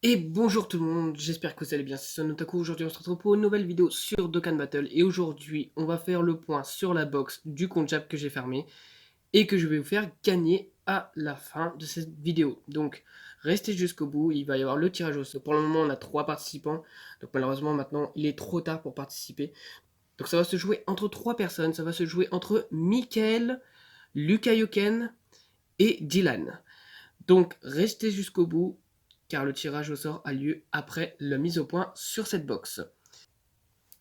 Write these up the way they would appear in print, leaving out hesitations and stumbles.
Et bonjour tout le monde, j'espère que vous allez bien, c'est Son Otaku. Aujourd'hui on se retrouve pour une nouvelle vidéo sur Dokkan Battle. Et aujourd'hui on va faire le point sur la box du compte Jap que j'ai fermé et que je vais vous faire gagner à la fin de cette vidéo. Donc restez jusqu'au bout, il va y avoir le tirage au sort. Pour le moment on a 3 participants, donc malheureusement maintenant il est trop tard pour participer. Donc ça va se jouer entre 3 personnes, ça va se jouer entre Mikael, Luka Yoken et Dylan. Donc restez jusqu'au bout car le tirage au sort a lieu après la mise au point sur cette box.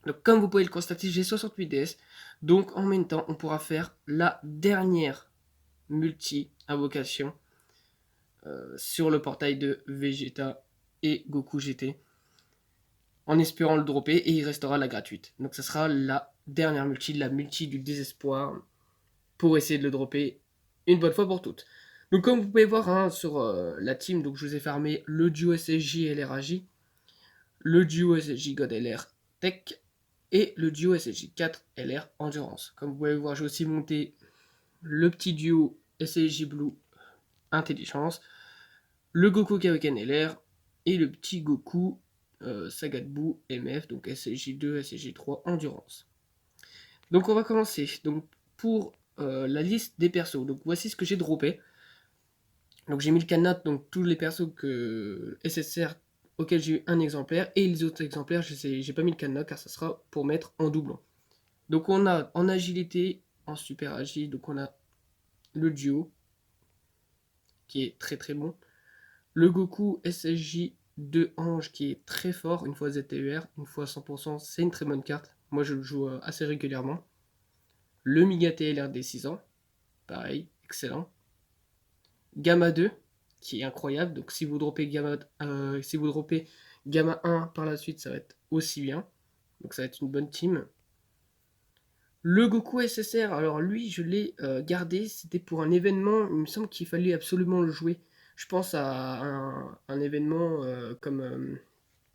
Donc comme vous pouvez le constater, j'ai 68 DS, donc en même temps on pourra faire la dernière multi-invocation sur le portail de Vegeta et Goku GT, en espérant le dropper, et il restera la gratuite. Donc ça sera la dernière multi, la multi du désespoir, pour essayer de le dropper une bonne fois pour toutes. Donc comme vous pouvez voir hein, sur la team, donc je vous ai farmé le duo SSJ LRAJ, le duo SSJ God LR Tech et le duo SSJ 4 LR Endurance. Comme vous pouvez voir, j'ai aussi monté le petit duo SSJ Blue Intelligence, le Goku Kaioken LR et le petit Goku Sagatbu MF, donc SSJ2, SSJ3 Endurance. Donc on va commencer. Donc pour la liste des persos, donc voici ce que j'ai droppé. Donc j'ai mis le cadenas, donc tous les persos que SSR auxquels j'ai eu un exemplaire, et les autres exemplaires, j'ai pas mis le cadenas car ça sera pour mettre en doublon. Donc on a en agilité, en super agile, donc on a le duo, qui est très très bon. Le Goku SSJ de Ange, qui est très fort, une fois ZTUR, une fois 100%, c'est une très bonne carte. Moi je le joue assez régulièrement. Le Miga TLR des 6 ans, pareil, excellent. Gamma 2, qui est incroyable. Donc si vous droppez Gamma 1 par la suite, ça va être aussi bien. Donc ça va être une bonne team. Le Goku SSR, alors lui, je l'ai gardé. C'était pour un événement. Il me semble qu'il fallait absolument le jouer. Je pense à un événement comme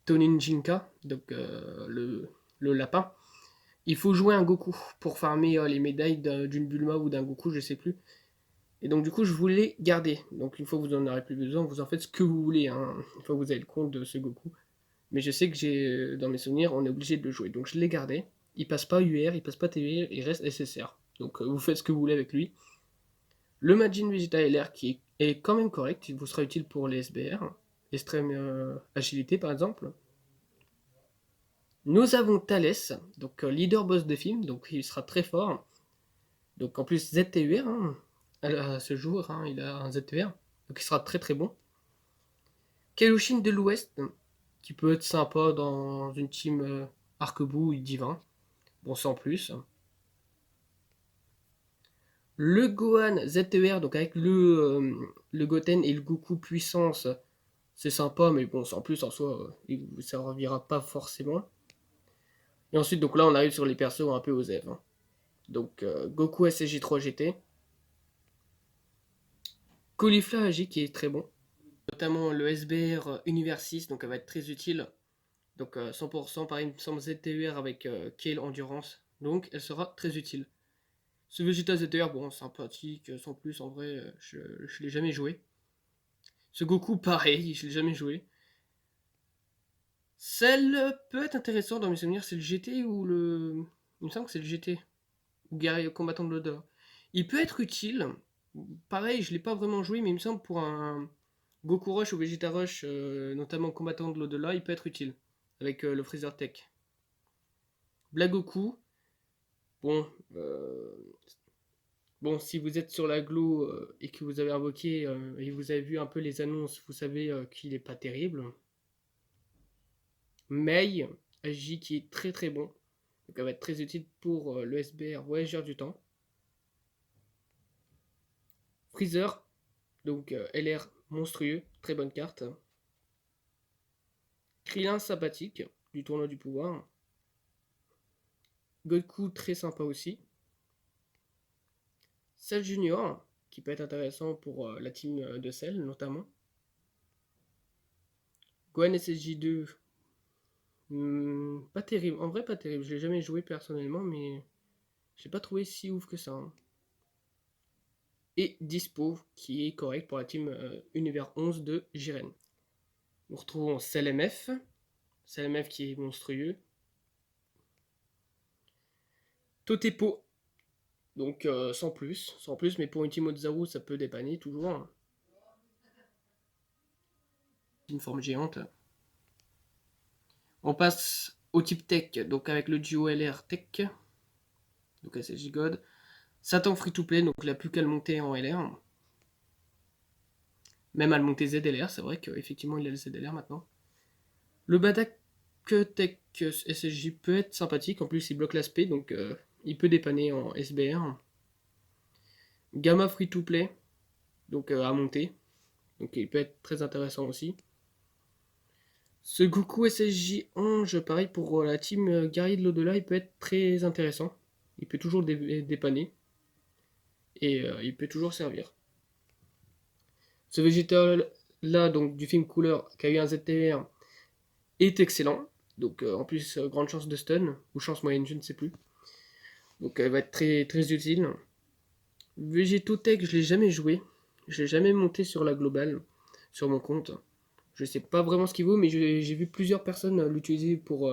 Tonin Jinka, donc le lapin. Il faut jouer un Goku pour farmer les médailles d'une Bulma ou d'un Goku, je sais plus. Et donc du coup, je voulais garder. Donc une fois que vous en aurez plus besoin, vous en faites ce que vous voulez, hein, une fois que vous avez le compte de ce Goku. Mais je sais que dans mes souvenirs, on est obligé de le jouer. Donc je l'ai gardé. Il passe pas UR, il passe pas TUR, il reste SSR. Donc vous faites ce que vous voulez avec lui. Le Majin Vegeta LR qui est quand même correct, il vous sera utile pour les SBR, extrême agilité par exemple. Nous avons Thales, donc leader boss de film, donc il sera très fort. Donc en plus ZTUR, hein, à ce jour, hein, il a un ZTUR, donc il sera très très bon. Kaioshin de l'Ouest, qui peut être sympa dans une team Arquebou ou Divin, bon sans plus. Le Gohan ZTR, donc avec le Goten et le Goku puissance, c'est sympa, mais bon, sans plus en soi, il ne servira pas forcément. Et ensuite, donc là, on arrive sur les persos un peu aux Ev. Hein. Donc Goku SSJ3 GT, Caulifla AG qui est très bon, notamment le SBR Univers 6, donc elle va être très utile. Donc 100% pareil, il me semble ZTUR avec Kale Endurance, donc elle sera très utile. Ce Vegeta ZTR, bon, sympathique, sans plus, en vrai, je l'ai jamais joué. Ce Goku, pareil, je l'ai jamais joué. Celle peut être intéressant dans mes souvenirs, c'est le GT ou le. Il me semble que c'est le GT, ou guerrier combattant de l'Oda. Il peut être utile. Pareil, je l'ai pas vraiment joué, mais il me semble pour un Goku Rush ou Vegeta Rush, notamment combattant de l'au-delà, il peut être utile. Avec le Freezer Tech. Blagoku, bon, bon, si vous êtes sur la glow et que vous avez invoqué et vous avez vu un peu les annonces, vous savez qu'il est pas terrible. Mei, AJ qui est très très bon. Donc elle va être très utile pour le SBR Voyageur du Temps. Freezer, donc LR monstrueux, très bonne carte. Krillin sympathique, du tournoi du pouvoir. Goku très sympa aussi. Cell Junior, qui peut être intéressant pour la team de Cell notamment. Gohan SSJ2, pas terrible, en vrai pas terrible, je l'ai jamais joué personnellement, mais j'ai pas trouvé si ouf que ça. Hein. Et Dispo, qui est correct pour la team Univers 11 de Jiren. On retrouve en CLMF. CLMF qui est monstrueux. Totepo. Donc sans plus, mais pour Ultimo Zaru, ça peut dépanner toujours. Une forme géante. On passe au type tech, donc avec le duo LR Tech. Donc SSJ God. Satan free to play, donc il n'a plus qu'à le monter en LR. Même à le monter ZLR, c'est vrai qu'effectivement il a le ZLR maintenant. Le Badak Tech SSJ peut être sympathique, en plus il bloque l'aspect, donc il peut dépanner en SBR. Gamma free to play, donc à monter, donc il peut être très intéressant aussi. Ce Goku SSJ Ange, pareil pour la team guerrier de l'au-delà, il peut être très intéressant. Il peut toujours dépanner. Et il peut toujours servir. Ce végétal là, donc du film Couleur, qui a eu un ZTR, est excellent. Donc en plus, grande chance de stun, ou chance moyenne, je ne sais plus. Donc elle va être très, très utile. Végétotech, je l'ai jamais joué. Je l'ai jamais monté sur la globale, sur mon compte. Je sais pas vraiment ce qu'il vaut, mais j'ai vu plusieurs personnes l'utiliser pour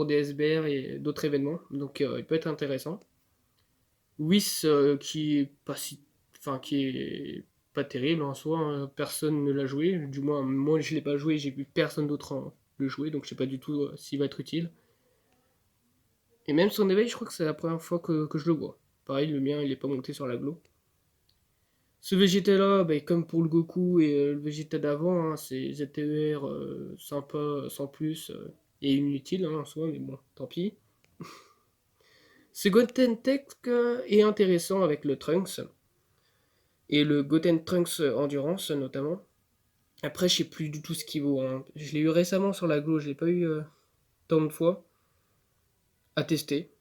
des SBR et d'autres événements. Donc il peut être intéressant. Whis qui est pas si, enfin qui est pas terrible en soi, hein. Personne ne l'a joué, du moins moi je l'ai pas joué, j'ai vu personne d'autre le jouer, donc je sais pas du tout s'il va être utile. Et même son éveil, je crois que c'est la première fois que je le vois. Pareil, le mien il est pas monté sur la glo. Ce Vegeta là, bah, comme pour le Goku et le Vegeta d'avant, hein, c'est ZTER sympa sans plus et inutile hein, en soi, mais bon, tant pis. Ce Goten Tech est intéressant avec le Trunks. Et le Goten Trunks Endurance notamment. Après, je sais plus du tout ce qu'il vaut, hein. Je l'ai eu récemment sur la Glo, je l'ai pas eu tant de fois. À tester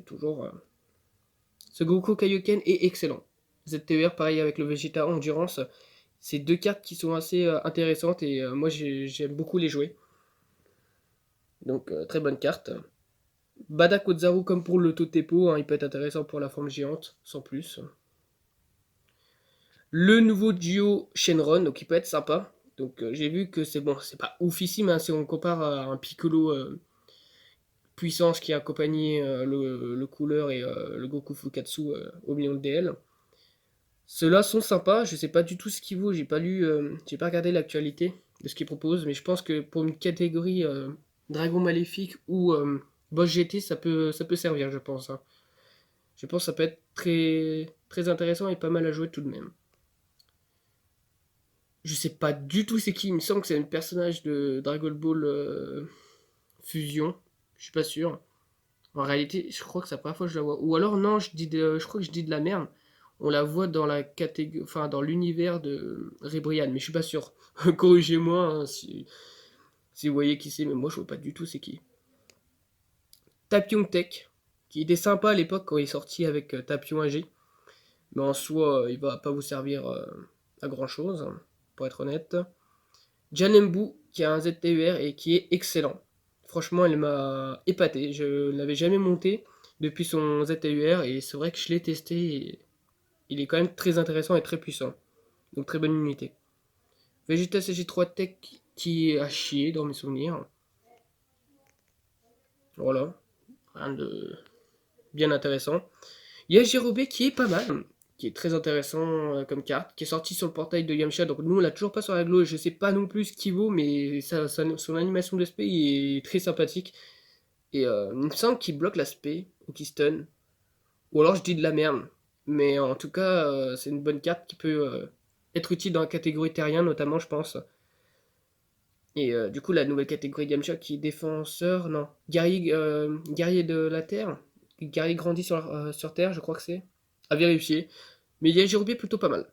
toujours. Ce Goku Kaioken est excellent. ZTER, pareil avec le Vegeta Endurance. C'est deux cartes qui sont assez intéressantes et moi j'aime beaucoup les jouer. Donc très bonne carte. Badak Ozaru comme pour le Totepo, hein, il peut être intéressant pour la forme géante, sans plus. Le nouveau duo Shenron, donc il peut être sympa. Donc j'ai vu que c'est bon, c'est pas oufissime hein, si on compare à un Piccolo puissance qui a accompagné le couleur et le Goku Fukatsu au million de DL. Ceux-là sont sympas, je sais pas du tout ce qu'ils vaut, j'ai pas regardé l'actualité de ce qu'ils proposent, mais je pense que pour une catégorie Dragon Maléfique ou Boss GT, ça peut servir, je pense, hein. Je pense que ça peut être très, très intéressant et pas mal à jouer tout de même. Je sais pas du tout c'est qui, il me semble que c'est un personnage de Dragon Ball Fusion. Je suis pas sûr. En réalité, je crois que c'est la première fois que je la vois. Ou alors non, je crois que je dis de la merde. On la voit dans la catégorie, enfin dans l'univers de Rebrian, mais je suis pas sûr. Corrigez-moi hein, si vous voyez qui c'est, mais moi je vois pas du tout c'est qui. Tapion Tech, qui était sympa à l'époque quand il est sorti avec Tapion AG, mais en soi il va pas vous servir à grand chose, pour être honnête. Janembu, qui a un ZTUR et qui est excellent. Franchement, elle m'a épaté. Je ne l'avais jamais monté depuis son ZTUR et c'est vrai que je l'ai testé et il est quand même très intéressant et très puissant. Donc très bonne unité. Vegeta CG3 Tech qui est à chier dans mes souvenirs. Voilà. Rien de bien intéressant. Il y a Jirobé qui est pas mal, qui est très intéressant comme carte, qui est sorti sur le portail de Yamcha. Donc nous on l'a toujours pas sur la glo et je sais pas non plus ce qu'il vaut, mais son animation d'aspect est très sympathique. Et il me semble qu'il bloque l'aspect ou qu'il stun. Ou alors je dis de la merde. Mais en tout cas, c'est une bonne carte qui peut être utile dans la catégorie terrien notamment je pense. Et du coup la nouvelle catégorie Yamcha qui est défenseur, non, guerrier de la Terre. Guerrier grandi sur Terre je crois que c'est. À vérifier. Mais il y a Jirobi plutôt pas mal.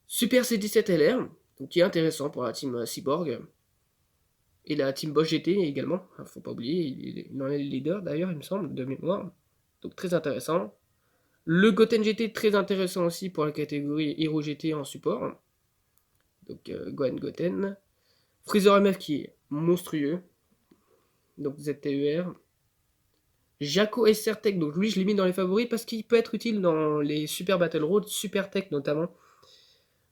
Super C17LR, donc qui est intéressant pour la team Cyborg. Et la team Boss GT également, faut pas oublier, il en est le leader d'ailleurs, il me semble, de mémoire. Donc très intéressant. Le Goten GT très intéressant aussi pour la catégorie Hero GT en support. Donc Gohan Goten. Freezer MF qui est monstrueux. Donc ZTER. Jaco SR Tech, donc lui je l'ai mis dans les favoris parce qu'il peut être utile dans les Super Battle Road, Super Tech notamment.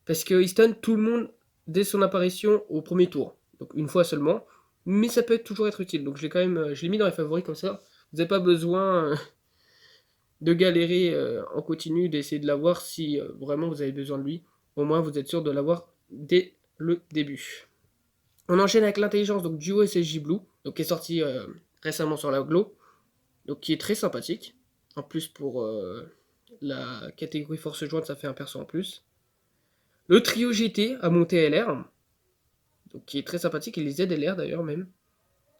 Parce qu'il stun tout le monde dès son apparition au premier tour. Donc une fois seulement, mais ça peut toujours être utile. Donc je l'ai mis dans les favoris comme ça. Vous n'avez pas besoin de galérer en continu, d'essayer de l'avoir si vraiment vous avez besoin de lui. Au moins vous êtes sûr de l'avoir dès le début. On enchaîne avec l'intelligence donc Duo SSJ Blue, donc qui est sorti récemment sur la Glow, donc qui est très sympathique. En plus pour la catégorie force jointe, ça fait un perso en plus. Le trio GT à monter LR, donc qui est très sympathique, et les ZLR d'ailleurs même.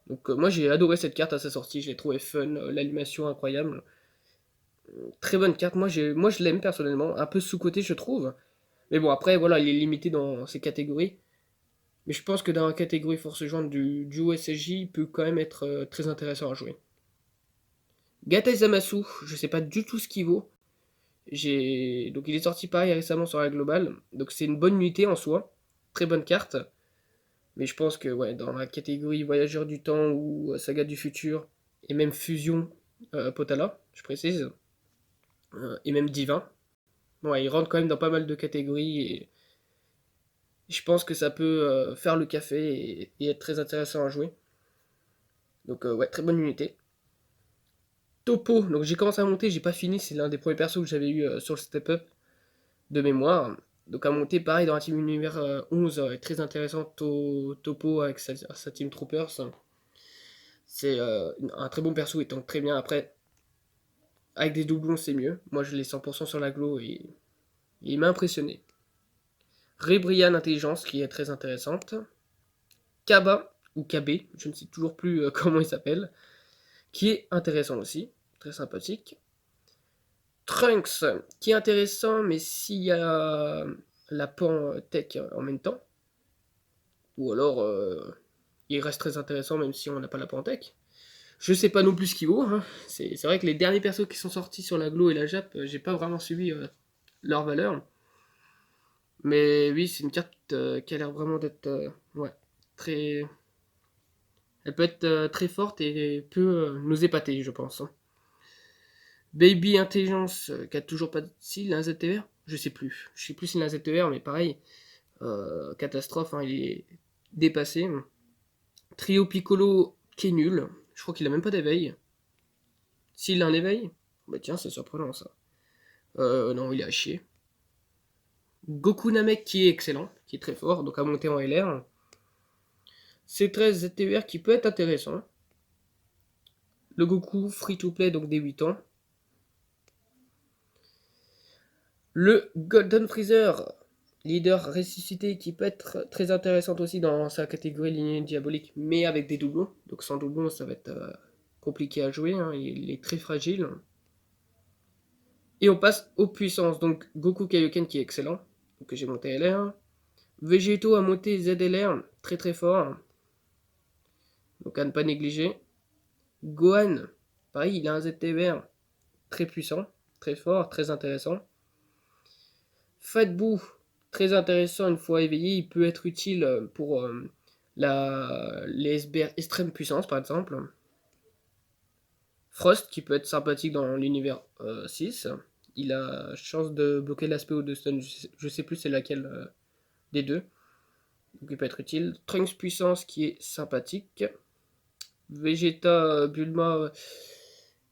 Donc moi j'ai adoré cette carte à sa sortie, je l'ai trouvé fun, l'animation incroyable. Très bonne carte, moi je l'aime personnellement, un peu sous-côté je trouve. Mais bon après voilà, il est limité dans ses catégories. Mais je pense que dans la catégorie force jointe du duo SSJ, il peut quand même être très intéressant à jouer. Gata Zamasu, je sais pas du tout ce qu'il vaut. Donc il est sorti pareil récemment sur la globale, donc c'est une bonne unité en soi, très bonne carte. Mais je pense que ouais, dans la catégorie voyageur du temps ou saga du futur, et même fusion Potala, je précise, et même divin, ouais, il rentre quand même dans pas mal de catégories et je pense que ça peut faire le café et être très intéressant à jouer. Donc ouais, très bonne unité. Topo, donc j'ai commencé à monter, j'ai pas fini, c'est l'un des premiers persos que j'avais eu sur le step up de mémoire. Donc à monter pareil dans la team univers 11, très intéressant, Topo avec sa team Troopers. C'est un très bon perso, il tank très bien. Après, avec des doublons c'est mieux. Moi je l'ai 100% sur la glow et il m'a impressionné. Rebrian Intelligence qui est très intéressante. Kaba, ou KB, je ne sais toujours plus comment il s'appelle, qui est intéressant aussi, très sympathique. Trunks, qui est intéressant, mais s'il y a la pan tech en même temps, ou alors il reste très intéressant même si on n'a pas la pan tech. Je sais pas non plus ce qu'il vaut, hein. C'est vrai que les derniers persos qui sont sortis sur la Glo et la Jap, j'ai pas vraiment suivi leur valeur. Mais oui, c'est une carte qui a l'air vraiment d'être ouais, très. Elle peut être très forte et peut nous épater, je pense, hein. Baby Intelligence, qui a toujours pas de. Si, il a un ZTR. Je sais plus. Je sais plus s'il a un ZTR, mais pareil. Catastrophe, hein, il est dépassé. Trio Piccolo qui est nul. Je crois qu'il a même pas d'éveil. S'il a un éveil, bah tiens, c'est surprenant ça. Non, il est à chier. Goku Namek qui est excellent, qui est très fort, donc à monter en LR. C13 ZTR qui peut être intéressant. Le Goku free to play, donc des 8 ans. Le Golden Freezer, leader ressuscité, qui peut être très intéressant aussi dans sa catégorie lignée diabolique, mais avec des doublons. Donc sans doublons, ça va être compliqué à jouer, hein, il est très fragile. Et on passe aux puissances, donc Goku Kaioken qui est excellent, que j'ai monté LR. Végétaux à monter ZLR, très très fort, donc à ne pas négliger. Gohan, pareil, il a un ZTVR très puissant, très fort, très intéressant. Fat Boo, très intéressant une fois éveillé, il peut être utile pour les SBR extrême puissance par exemple. Frost qui peut être sympathique dans l'univers 6. Il a chance de bloquer l'aspect ou de stun, je sais plus c'est laquelle des deux. Donc il peut être utile. Trunks puissance qui est sympathique. Vegeta Bulma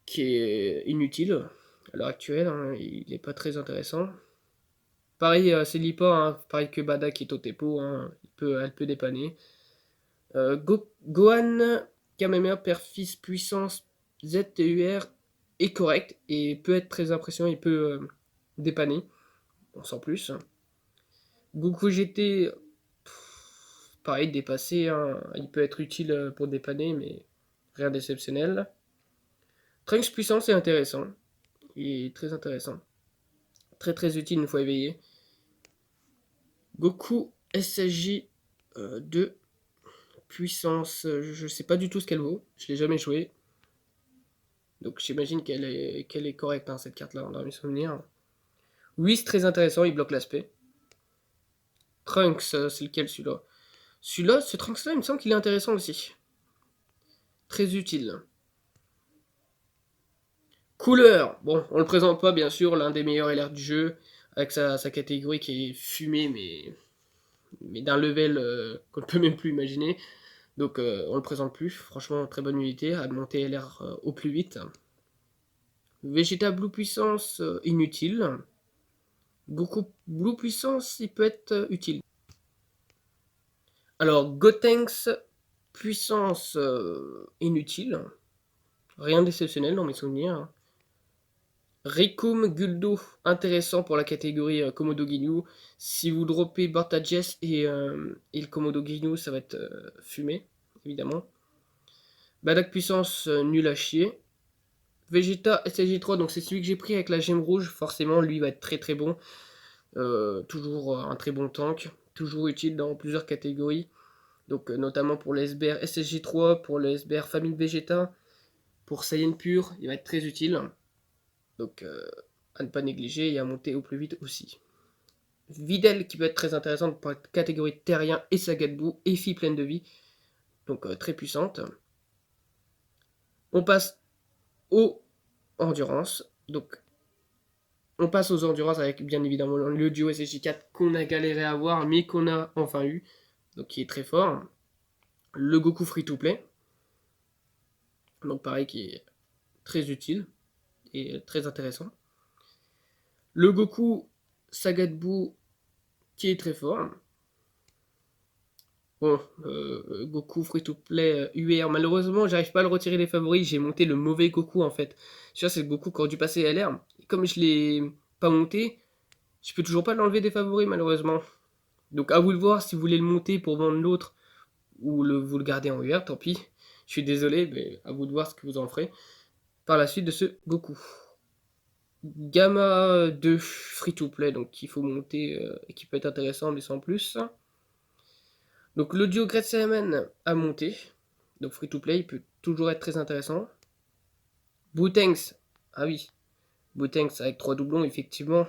qui est inutile à l'heure actuelle, hein, il n'est pas très intéressant. Pareil, c'est Lipa, hein, pareil que Bada qui est au Tepo, hein, elle peut dépanner. Gohan, Kamehameha, père-fils, puissance, ZTUR est correct et peut être très impressionnant, il peut dépanner, on sent plus. Goku GT, pareil, dépassé, hein, il peut être utile pour dépanner, mais rien d'exceptionnel. Trunks puissance est intéressant, il est très intéressant. Très très utile une fois éveillé. Goku SSJ 2 puissance, je sais pas du tout ce qu'elle vaut, je l'ai jamais joué. Donc j'imagine qu'elle est correcte, hein, cette carte-là, dans mes souvenirs. Whis, très intéressant, il bloque l'aspect. Trunks, c'est lequel celui-là? Celui-là, ce Trunks-là, il me semble qu'il est intéressant aussi. Très utile. Couleur, bon, on le présente pas, bien sûr, l'un des meilleurs LR du jeu, avec sa catégorie qui est fumée, mais mais d'un level qu'on ne peut même plus imaginer. Donc on le présente plus, franchement très bonne unité, à monter LR au plus vite. Vegeta Blue Puissance inutile. Goku Blue Puissance il peut être utile. Alors Gotenks Puissance inutile. Rien d'exceptionnel dans mes souvenirs. Rikum Guldo, intéressant pour la catégorie Komodo Ginyu. Si vous droppez Bartages et le Komodo Ginyu, ça va être fumé, évidemment. Badak Puissance, nul à chier. Vegeta SSJ3, donc c'est celui que j'ai pris avec la gemme rouge. Forcément, lui va être très très bon. Toujours un très bon tank. Toujours utile dans plusieurs catégories. Donc notamment pour le SBR SSJ3, pour le SBR Famille Vegeta, pour Saiyan Pur, il va être très utile. Donc à ne pas négliger et à monter au plus vite aussi. Videl qui peut être très intéressante pour la catégorie terrien et Sagadbu et fille pleine de vie. Donc très puissante. On passe aux endurance. Donc on passe aux endurances avec bien évidemment le duo SSJ4 qu'on a galéré à avoir mais qu'on a enfin eu. Donc qui est très fort. Le Goku Free to Play. Donc pareil qui est très utile et très intéressant. Le Goku Sagadbu qui est très fort. Bon, Goku Free to Play UR, malheureusement j'arrive pas à le retirer des favoris, j'ai monté le mauvais Goku en fait. Tu vois, c'est le Goku qui aurait dû passer LR. Et comme je l'ai pas monté, je peux toujours pas l'enlever des favoris malheureusement. Donc à vous de voir si vous voulez le monter pour vendre l'autre ou vous le gardez en UR, tant pis. Je suis désolé, mais à vous de voir ce que vous en ferez par la suite de ce Goku. Gamma 2 Free to Play, donc qu'il faut monter et qui peut être intéressant mais sans plus. Donc l'audio Great Saiyaman à monter. Donc free to play, il peut toujours être très intéressant. Bootanks, ah oui, Bootanks avec 3 doublons, effectivement,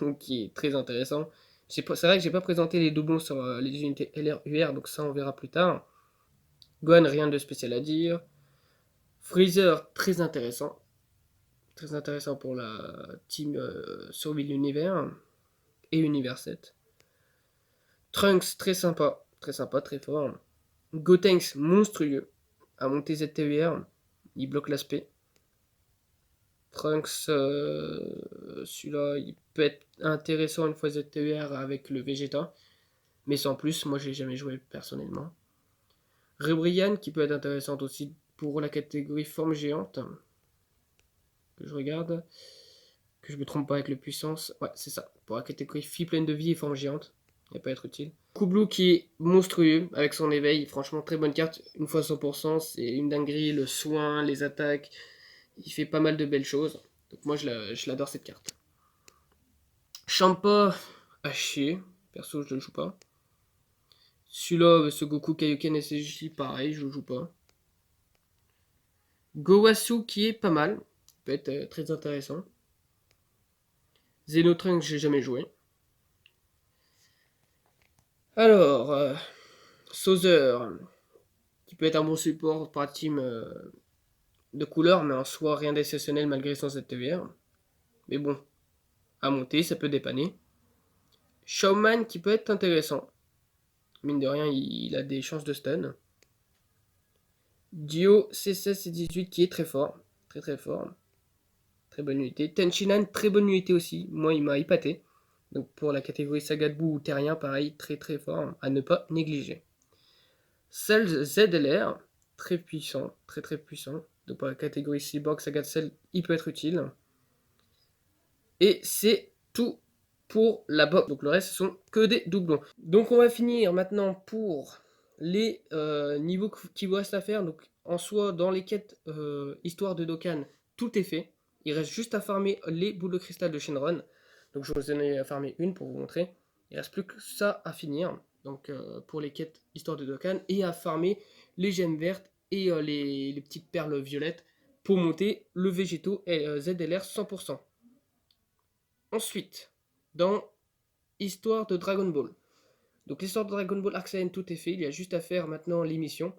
donc qui est très intéressant. C'est vrai que j'ai pas présenté les doublons sur les unités LR, UR, donc ça on verra plus tard. Gohan, rien de spécial à dire. Freezer, très intéressant. Très intéressant pour la team survie de l'univers et Univers 7. Trunks, très sympa, très fort. Gotenks, monstrueux, à monter ZTUR, il bloque l'aspect. Trunks, celui-là, il peut être intéressant une fois ZTUR avec le Vegeta, mais sans plus, moi j'ai jamais joué personnellement. Rebrian, qui peut être intéressante aussi pour la catégorie forme géante, que je regarde, que je me trompe pas avec le puissance, ouais c'est ça, pour la catégorie fille pleine de vie et forme géante. Il peut être utile. Kublou qui est monstrueux avec son éveil, franchement très bonne carte, une fois 100%, c'est une dinguerie, le soin, les attaques, il fait pas mal de belles choses. Donc moi je l'adore cette carte. Champa à chier, perso je ne le joue pas. Celui-là, ce Goku Kaioken SSJ, pareil, je le joue pas. Gowasu qui est pas mal, peut être très intéressant. Xenotrunks j'ai jamais joué. Alors, Sauzer, qui peut être un bon support pour la team de couleur, mais en soi rien d'exceptionnel malgré son ZTVR. Mais bon, à monter, ça peut dépanner. Showman qui peut être intéressant. Mine de rien, il a des chances de stun. Dio C16 et 18 qui est très fort. Très fort. Très bonne unité. Tenchinan, très bonne unité aussi. Moi, il m'a épaté. Donc pour la catégorie Sagadbu ou Terrien, pareil, très fort. À ne pas négliger. Cells ZLR, très puissant. Très puissant. Donc pour la catégorie Cyborg, Sagat Cell, il peut être utile. Et c'est tout pour la box. Donc le reste, ce sont que des doublons. Donc on va finir maintenant pour les niveaux qui vous restent à faire. Donc en soi, dans les quêtes Histoire de Dokkan, tout est fait. Il reste juste à farmer les boules de cristal de Shenron. Donc je vous en ai farmé une pour vous montrer. Il reste plus que ça à finir. Donc pour les quêtes Histoire de Dokkan. Et à farmer les gemmes vertes et les petites perles violettes pour monter le végétaux ZLR 100%. Ensuite, dans Histoire de Dragon Ball. Donc l'histoire de Dragon Ball Arc Saiyan, tout est fait. Il y a juste à faire maintenant l'émission.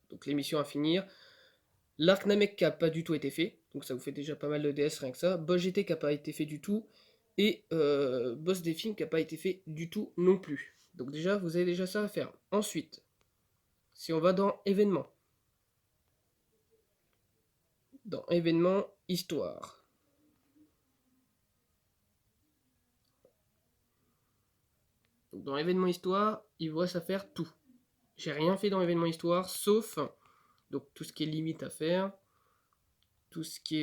Donc l'émission à finir. L'arc Namek n'a pas du tout été fait. Donc ça vous fait déjà pas mal de DS rien que ça. Boss GT qui n'a pas été fait du tout. Et Boss Défing qui n'a pas été fait du tout non plus. Donc déjà, vous avez déjà ça à faire. Ensuite, si on va dans événements. Dans événements, histoire. Donc dans événements histoire, il vous reste à faire tout. J'ai rien fait dans événements histoire, sauf donc tout ce qui est limite à faire. Tout ce qui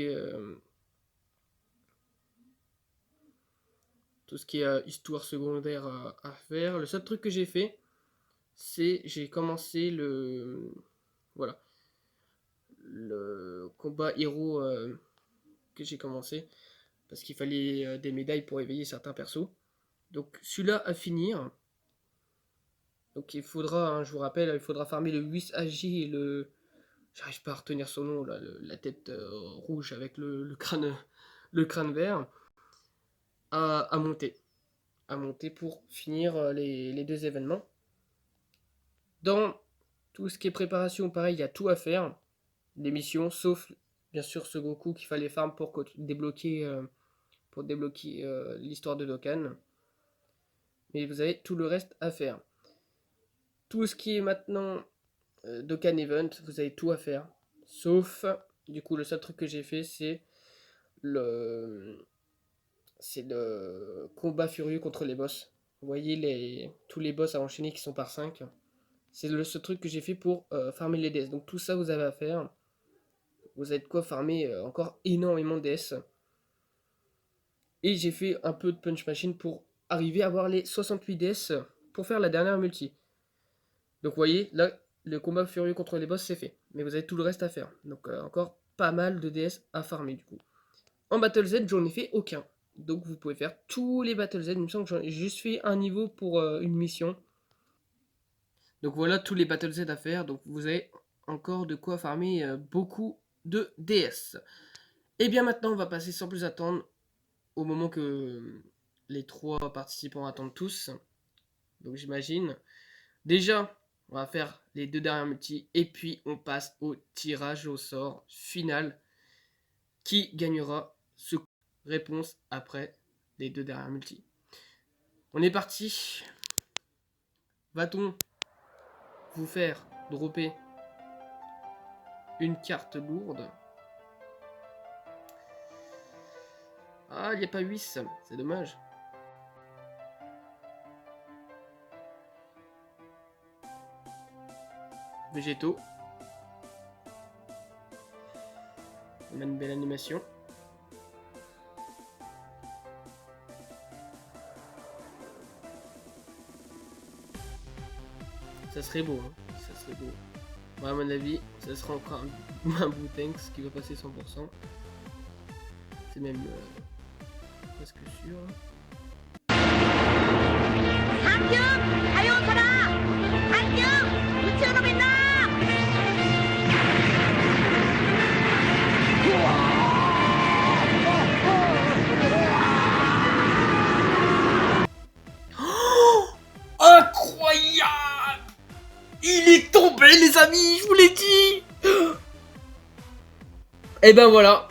est... histoire secondaire à faire. Le seul truc que j'ai fait, c'est j'ai commencé le combat héros que j'ai commencé parce qu'il fallait des médailles pour éveiller certains persos. Donc celui-là à finir. Donc il faudra, hein, je vous rappelle, il faudra farmer le 8 AJ et le... J'arrive pas à retenir son nom, là, la tête rouge avec le crâne vert à monter. À monter pour finir les deux événements. Dans tout ce qui est préparation, pareil, il y a tout à faire. Des missions, sauf bien sûr ce Goku qu'il fallait farm pour débloquer l'histoire de Dokkan. Mais vous avez tout le reste à faire. Tout ce qui est maintenant Dokkan Event, vous avez tout à faire. Sauf, du coup, le seul truc que j'ai fait, c'est le combat furieux contre les boss. Vous voyez tous les boss à enchaîner qui sont par 5. C'est le seul truc que j'ai fait pour farmer les DS. Donc tout ça, vous avez à faire. Vous avez de quoi farmer encore énormément de DS. Et j'ai fait un peu de punch machine pour arriver à avoir les 68 DS pour faire la dernière multi. Donc vous voyez, là, le combat furieux contre les boss, c'est fait. Mais vous avez tout le reste à faire. Donc encore pas mal de DS à farmer du coup. En Battle Z, j'en ai fait aucun. Donc vous pouvez faire tous les Battle Z. Il me semble que j'en ai juste fait un niveau pour une mission. Donc voilà tous les Battle Z à faire. Donc vous avez encore de quoi farmer beaucoup de DS. Et bien maintenant, on va passer sans plus attendre au moment que les 3 participants attendent tous. Donc j'imagine. Déjà, on va faire les 2 dernières multis. Et puis on passe au tirage au sort final. Qui gagnera ce réponse après les 2 dernières multis. On est parti. Va-t-on vous faire dropper une carte lourde? Ah, il n'y a pas 8, c'est dommage. Végétaux. On a une belle animation. Ça serait beau, hein. Ça serait beau. Bon, à mon avis, ça sera encore un Boutanks qui va passer 100%. C'est même presque sûr. Oh, incroyable! Il est tombé, les amis, je vous l'ai dit! Et ben voilà.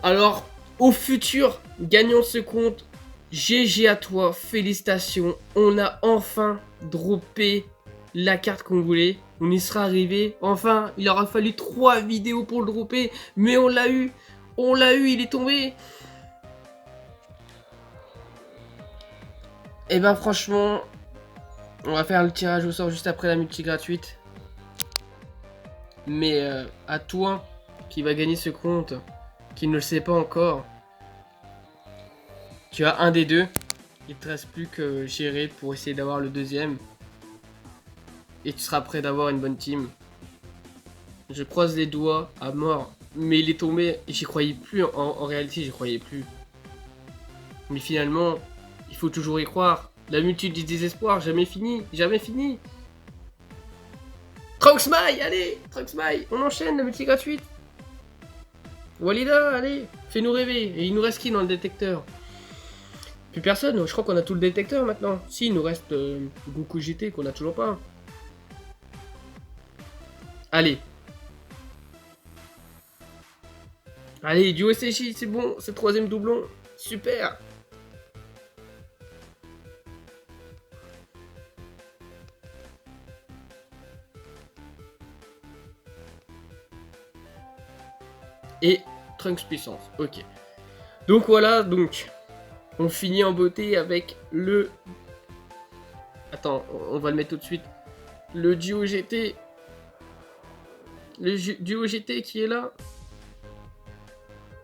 Alors, au futur gagnant de ce compte, GG à toi, félicitations. On a enfin droppé la carte qu'on voulait. On y sera arrivé. Enfin, il aura fallu 3 vidéos pour le dropper. Mais on l'a eu. On l'a eu, il est tombé. Et ben franchement, on va faire le tirage au sort juste après la multi gratuite. Mais à toi qui va gagner ce compte, qui ne le sait pas encore, tu as un des deux. Il te reste plus que gérer pour essayer d'avoir le deuxième. Et tu seras prêt d'avoir une bonne team. Je croise les doigts à mort. Mais il est tombé. J'y croyais plus. En réalité, j'y croyais plus. Mais finalement, il faut toujours y croire. La multi du désespoir, jamais fini. Jamais fini. Trunks Mai, allez, Trunks Mai, on enchaîne la multi gratuite. Walida, allez, fais-nous rêver. Et il nous reste qui dans le détecteur? Plus personne, je crois qu'on a tout le détecteur maintenant. Si, il nous reste Goku GT qu'on a toujours pas. Allez. Allez, du OSJ, c'est bon, c'est le 3e doublon. Super. Et Trunks puissance, ok. Donc voilà, donc on finit en beauté avec le... Attends, on va le mettre tout de suite. Le duo GT. Le duo GT qui est là.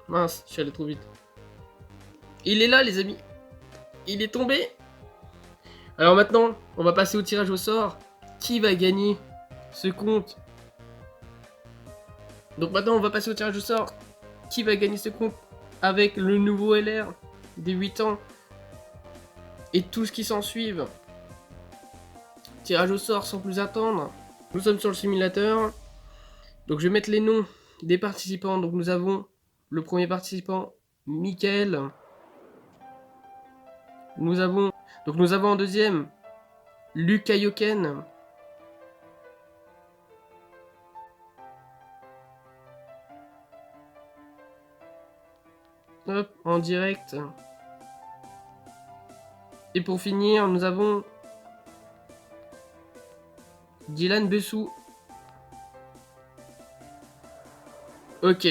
Mince, je suis allé trop vite. Il est là, les amis. Il est tombé. Alors maintenant, on va passer au tirage au sort. Qui va gagner ce compte? Donc maintenant, on va passer au tirage au sort. Qui va gagner ce compte avec le nouveau LR des 8 ans et tout ce qui s'ensuit. Tirage au sort sans plus attendre. Nous sommes sur le simulateur. Donc je vais mettre les noms des participants. Donc nous avons le premier participant, Mickaël. Nous avons en deuxième Lucas Yoken. Hop, en direct. Et pour finir, nous avons Dylan Bessou. Ok.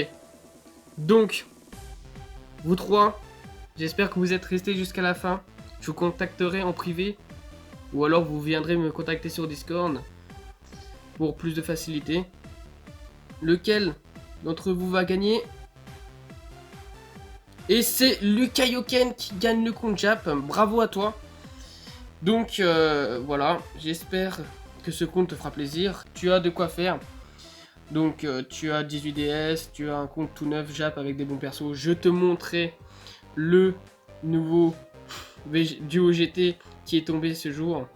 Donc, vous trois, j'espère que vous êtes restés jusqu'à la fin. Je vous contacterai en privé. Ou alors vous viendrez me contacter sur Discord. Pour plus de facilité. Lequel d'entre vous va gagner? Et c'est Lucas Yoken qui gagne le compte Jap. Bravo à toi. Donc voilà, j'espère que ce compte te fera plaisir. Tu as de quoi faire. Donc tu as 18 DS, tu as un compte tout neuf Jap avec des bons persos. Je te montrerai le nouveau duo GT qui est tombé ce jour.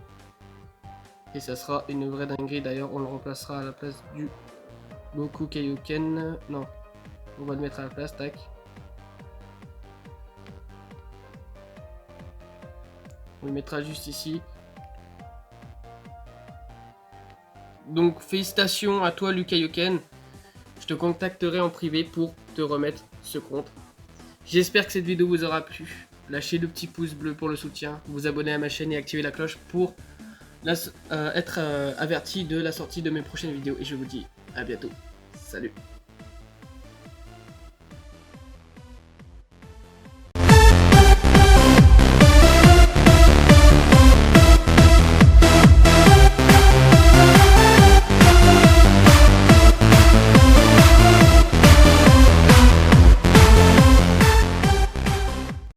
Et ça sera une vraie dinguerie. D'ailleurs, on le remplacera à la place du Goku Kaioken. Non, on va le mettre à la place, tac. On le mettra juste ici. Donc félicitations à toi Lucas Yoken. Je te contacterai en privé pour te remettre ce compte. J'espère que cette vidéo vous aura plu. Lâchez le petit pouce bleu pour le soutien. Vous abonnez à ma chaîne et activez la cloche pour être averti de la sortie de mes prochaines vidéos. Et je vous dis à bientôt. Salut.